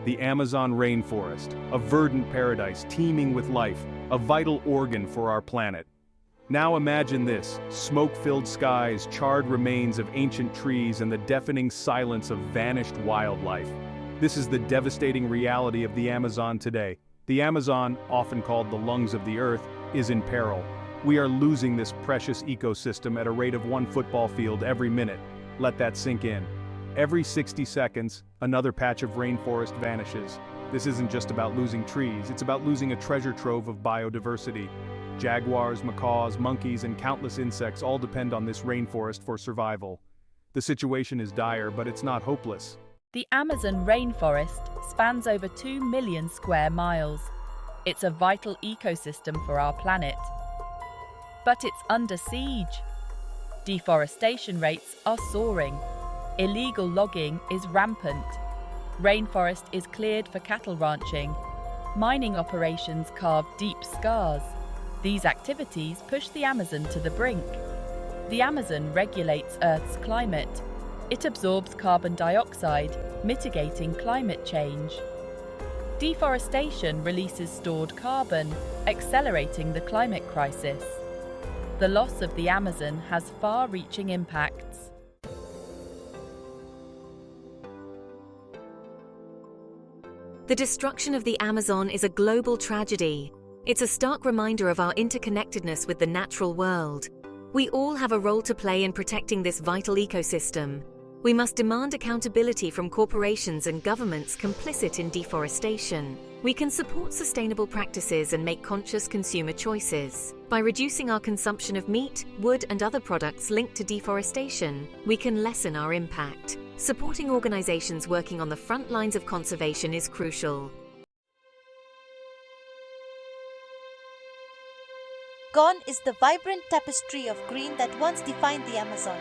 the Amazon rainforest, a verdant paradise teeming with life, a vital organ for our planet. Now imagine this: smoke-filled skies, charred remains of ancient trees, and the deafening silence of vanished wildlife. This is the devastating reality of the Amazon today. The Amazon, often called the lungs of the earth, is in peril. We are losing this precious ecosystem at a rate of 1 football field every minute. Let that sink in. Every 60 seconds, another patch of rainforest vanishes. This isn't just about losing trees, it's about losing a treasure trove of biodiversity. Jaguars, macaws, monkeys, and countless insects all depend on this rainforest for survival. The situation is dire, but it's not hopeless. The Amazon rainforest spans over 2 million square miles. It's a vital ecosystem for our planet. But it's under siege. Deforestation rates are soaring. Illegal logging is rampant. Rainforest is cleared for cattle ranching. Mining operations carve deep scars. These activities push the Amazon to the brink. The Amazon regulates Earth's climate. It absorbs carbon dioxide, mitigating climate change. Deforestation releases stored carbon, accelerating the climate crisis. The loss of the Amazon has far-reaching impacts. The destruction of the Amazon is a global tragedy. It's a stark reminder of our interconnectedness with the natural world. We all have a role to play in protecting this vital ecosystem. We must demand accountability from corporations and governments complicit in deforestation. We can support sustainable practices and make conscious consumer choices. By reducing our consumption of meat, wood, and other products linked to deforestation, we can lessen our impact. Supporting organizations working on the front lines of conservation is crucial. Gone is the vibrant tapestry of green that once defined the Amazon.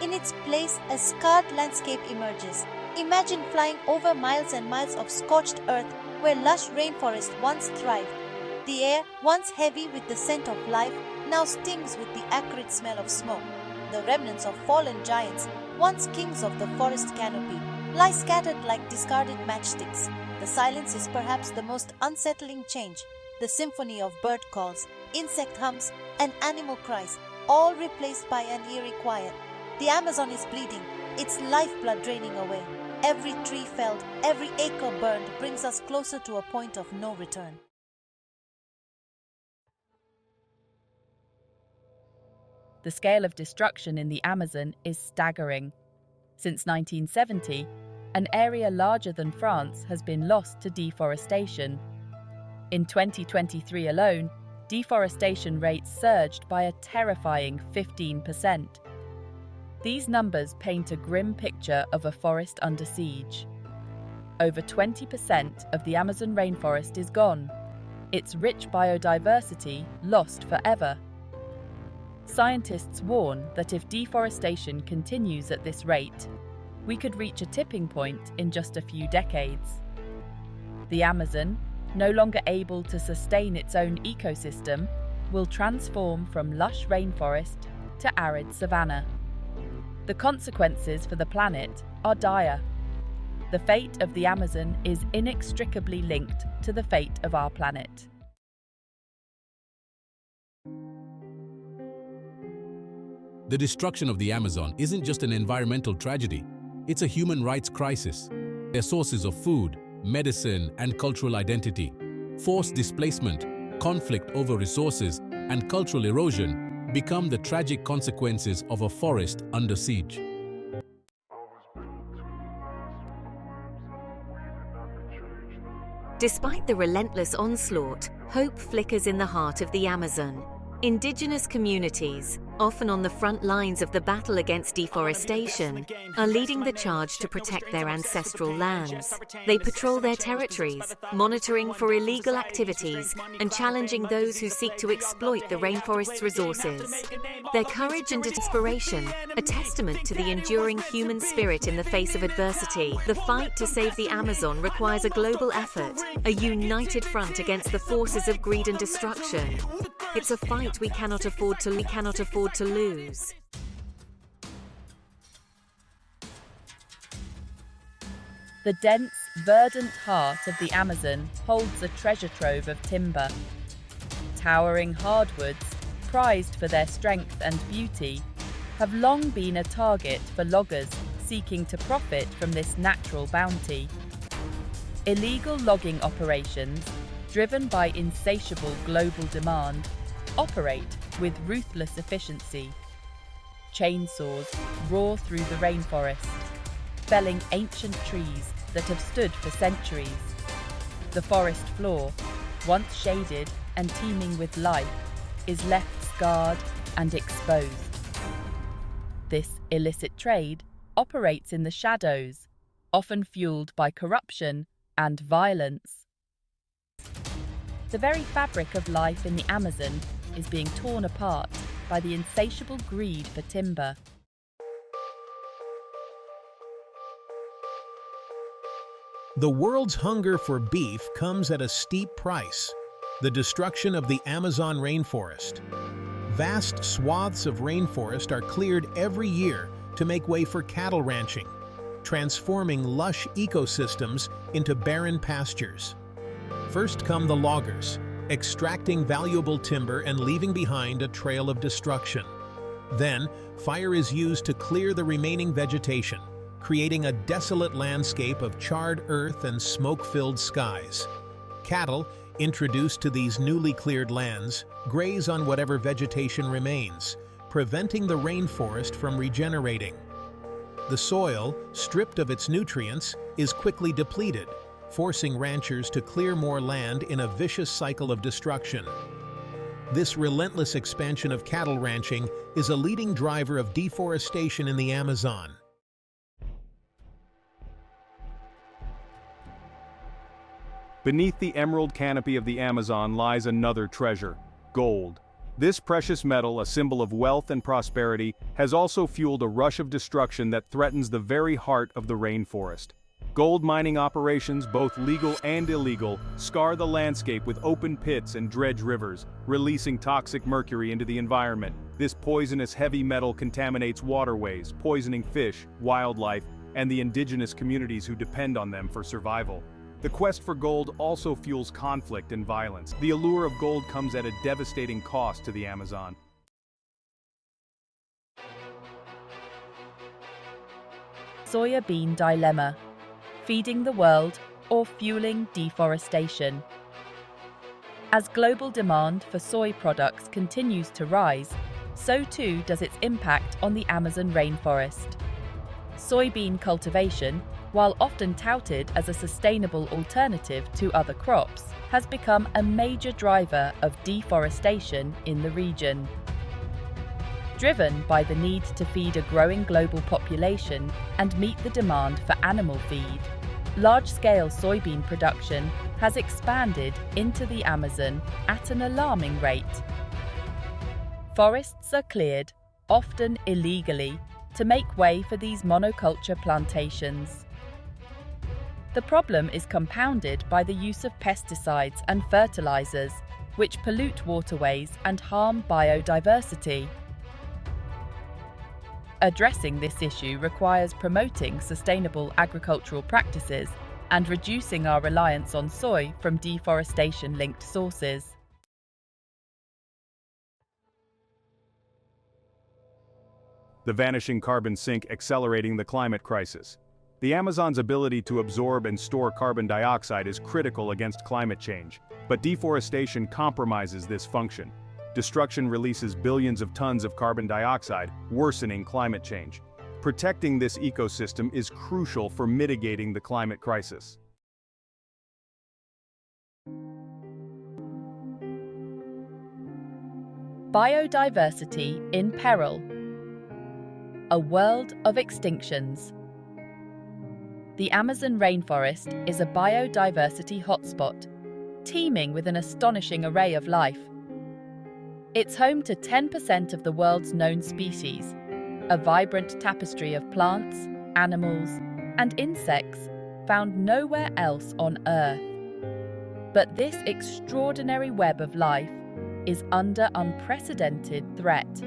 In its place, a scarred landscape emerges. Imagine flying over miles and miles of scorched earth where lush rainforest once thrived. The air, once heavy with the scent of life, now stings with the acrid smell of smoke. The remnants of fallen giants, once kings of the forest canopy, lie scattered like discarded matchsticks. The silence is perhaps the most unsettling change. The symphony of bird calls, insect hums, and animal cries, all replaced by an eerie quiet. The Amazon is bleeding, its lifeblood draining away. Every tree felled, every acre burned brings us closer to a point of no return. The scale of destruction in the Amazon is staggering. Since 1970, an area larger than France has been lost to deforestation. In 2023 alone, deforestation rates surged by a terrifying 15%. These numbers paint a grim picture of a forest under siege. Over 20% of the Amazon rainforest is gone, its rich biodiversity lost forever. Scientists warn that if deforestation continues at this rate, we could reach a tipping point in just a few decades. The Amazon, no longer able to sustain its own ecosystem, will transform from lush rainforest to arid savanna. The consequences for the planet are dire. The fate of the Amazon is inextricably linked to the fate of our planet. The destruction of the Amazon isn't just an environmental tragedy, it's a human rights crisis. They're sources of food, medicine, and cultural identity. Forced displacement, conflict over resources, and cultural erosion become the tragic consequences of a forest under siege. Despite the relentless onslaught, hope flickers in the heart of the Amazon. Indigenous communities, often on the front lines of the battle against deforestation, are leading the charge to protect their ancestral lands. They patrol their territories, monitoring for illegal activities and challenging those who seek to exploit the rainforest's resources. Their courage and inspiration, a testament to the enduring human spirit in the face of adversity. The fight to save the Amazon requires a global effort, a united front against the forces of greed and destruction. It's a fight we cannot afford to lose. The dense, verdant heart of the Amazon holds a treasure trove of timber. Towering hardwoods, prized for their strength and beauty, have long been a target for loggers seeking to profit from this natural bounty. Illegal logging operations, driven by insatiable global demand, operate with ruthless efficiency. Chainsaws roar through the rainforest, felling ancient trees that have stood for centuries. The forest floor, once shaded and teeming with life, is left scarred and exposed. This illicit trade operates in the shadows, often fueled by corruption and violence. The very fabric of life in the Amazon is being torn apart by the insatiable greed for timber. The world's hunger for beef comes at a steep price: the destruction of the Amazon rainforest. Vast swaths of rainforest are cleared every year to make way for cattle ranching, transforming lush ecosystems into barren pastures. First come the loggers, extracting valuable timber and leaving behind a trail of destruction. Then, fire is used to clear the remaining vegetation, creating a desolate landscape of charred earth and smoke-filled skies. Cattle, introduced to these newly cleared lands, graze on whatever vegetation remains, preventing the rainforest from regenerating. The soil, stripped of its nutrients, is quickly depleted, forcing ranchers to clear more land in a vicious cycle of destruction. This relentless expansion of cattle ranching is a leading driver of deforestation in the Amazon. Beneath the emerald canopy of the Amazon lies another treasure: gold. This precious metal, a symbol of wealth and prosperity, has also fueled a rush of destruction that threatens the very heart of the rainforest. Gold mining operations, both legal and illegal, scar the landscape with open pits and dredge rivers, releasing toxic mercury into the environment. This poisonous heavy metal contaminates waterways, poisoning fish, wildlife, and the indigenous communities who depend on them for survival. The quest for gold also fuels conflict and violence. The allure of gold comes at a devastating cost to the Amazon. Soybean dilemma: feeding the world or fueling deforestation. As global demand for soy products continues to rise, so too does its impact on the Amazon rainforest. Soybean cultivation, while often touted as a sustainable alternative to other crops, has become a major driver of deforestation in the region. Driven by the need to feed a growing global population and meet the demand for animal feed, large-scale soybean production has expanded into the Amazon at an alarming rate. Forests are cleared, often illegally, to make way for these monoculture plantations. The problem is compounded by the use of pesticides and fertilizers, which pollute waterways and harm biodiversity. Addressing this issue requires promoting sustainable agricultural practices and reducing our reliance on soy from deforestation-linked sources. The vanishing carbon sink accelerating the climate crisis. The Amazon's ability to absorb and store carbon dioxide is critical against climate change, but deforestation compromises this function. Destruction releases billions of tons of carbon dioxide, worsening climate change. Protecting this ecosystem is crucial for mitigating the climate crisis. Biodiversity in peril. A world of extinctions. The Amazon rainforest is a biodiversity hotspot, teeming with an astonishing array of life. It's home to 10% of the world's known species, a vibrant tapestry of plants, animals, and insects found nowhere else on Earth. But this extraordinary web of life is under unprecedented threat.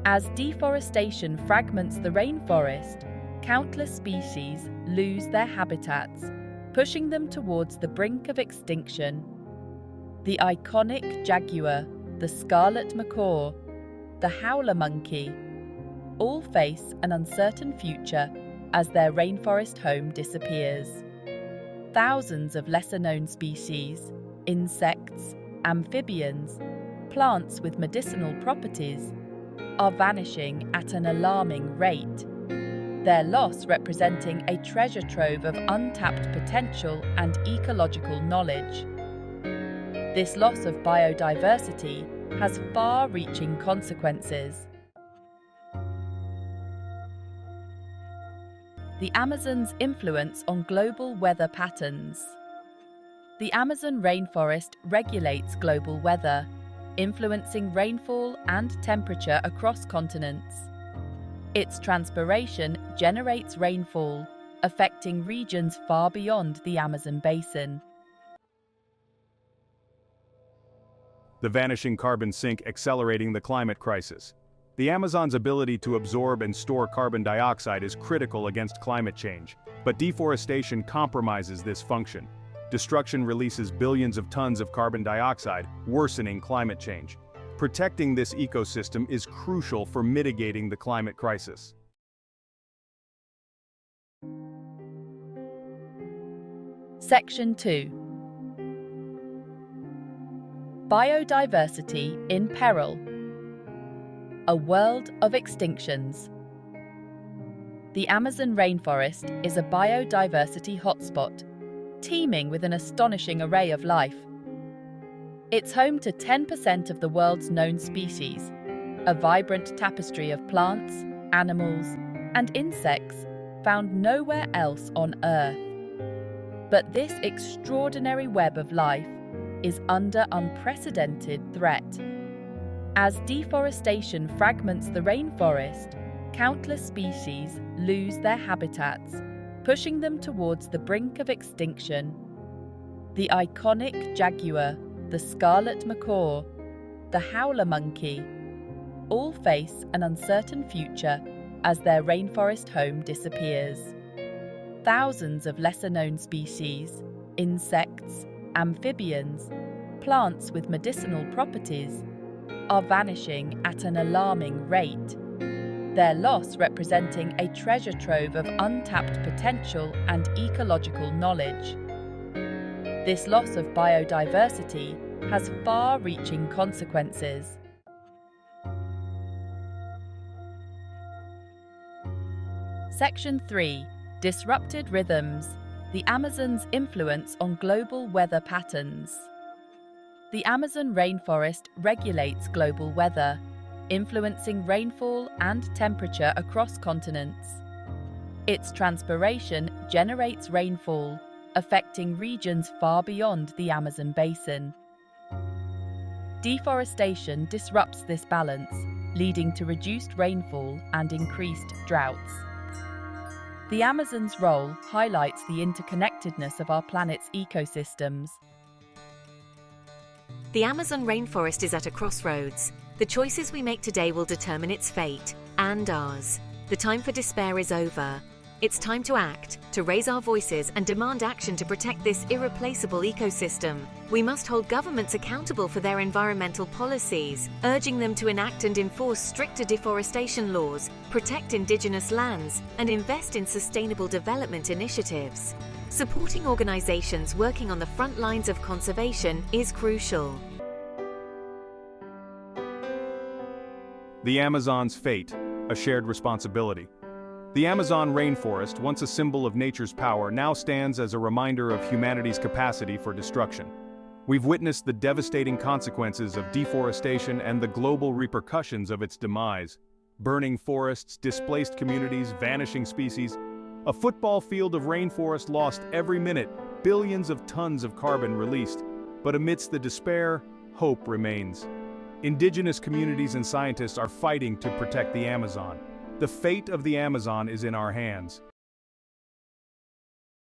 As deforestation fragments the rainforest, countless species lose their habitats, pushing them towards the brink of extinction. The iconic jaguar, the scarlet macaw, the howler monkey, all face an uncertain future as their rainforest home disappears. Thousands of lesser-known species, insects, amphibians, plants with medicinal properties, are vanishing at an alarming rate, their loss representing a treasure trove of untapped potential and ecological knowledge. This loss of biodiversity has far-reaching consequences. The Amazon's influence on global weather patterns. The Amazon rainforest regulates global weather, influencing rainfall and temperature across continents. Its transpiration generates rainfall, affecting regions far beyond the Amazon basin. The vanishing carbon sink accelerating the climate crisis. The Amazon's ability to absorb and store carbon dioxide is critical against climate change, but deforestation compromises this function. Destruction releases billions of tons of carbon dioxide, worsening climate change. Protecting this ecosystem is crucial for mitigating the climate crisis. Section 2. Biodiversity in peril. A world of extinctions. The Amazon rainforest is a biodiversity hotspot, teeming with an astonishing array of life. It's home to 10% of the world's known species, a vibrant tapestry of plants, animals, and insects found nowhere else on Earth. But this extraordinary web of life is under unprecedented threat. As deforestation fragments the rainforest, countless species lose their habitats, pushing them towards the brink of extinction. The iconic jaguar, the scarlet macaw, the howler monkey, all face an uncertain future as their rainforest home disappears. Thousands of lesser-known species, insects, amphibians, plants with medicinal properties, are vanishing at an alarming rate, their loss representing a treasure trove of untapped potential and ecological knowledge. This loss of biodiversity has far-reaching consequences. Section 3. Disrupted rhythms. The Amazon's influence on global weather patterns. The Amazon rainforest regulates global weather, influencing rainfall and temperature across continents. Its transpiration generates rainfall, affecting regions far beyond the Amazon basin. Deforestation disrupts this balance, leading to reduced rainfall and increased droughts. The Amazon's role highlights the interconnectedness of our planet's ecosystems. The Amazon rainforest is at a crossroads. The choices we make today will determine its fate, and ours. The time for despair is over. It's time to act, to raise our voices and demand action to protect this irreplaceable ecosystem. We must hold governments accountable for their environmental policies, urging them to enact and enforce stricter deforestation laws, protect indigenous lands, and invest in sustainable development initiatives. Supporting organizations working on the front lines of conservation is crucial. The Amazon's fate, a shared responsibility. The Amazon rainforest, once a symbol of nature's power, now stands as a reminder of humanity's capacity for destruction. We've witnessed the devastating consequences of deforestation and the global repercussions of its demise. Burning forests, displaced communities, vanishing species. A football field of rainforest lost every minute, billions of tons of carbon released. But amidst the despair, hope remains. Indigenous communities and scientists are fighting to protect the Amazon. The fate of the Amazon is in our hands.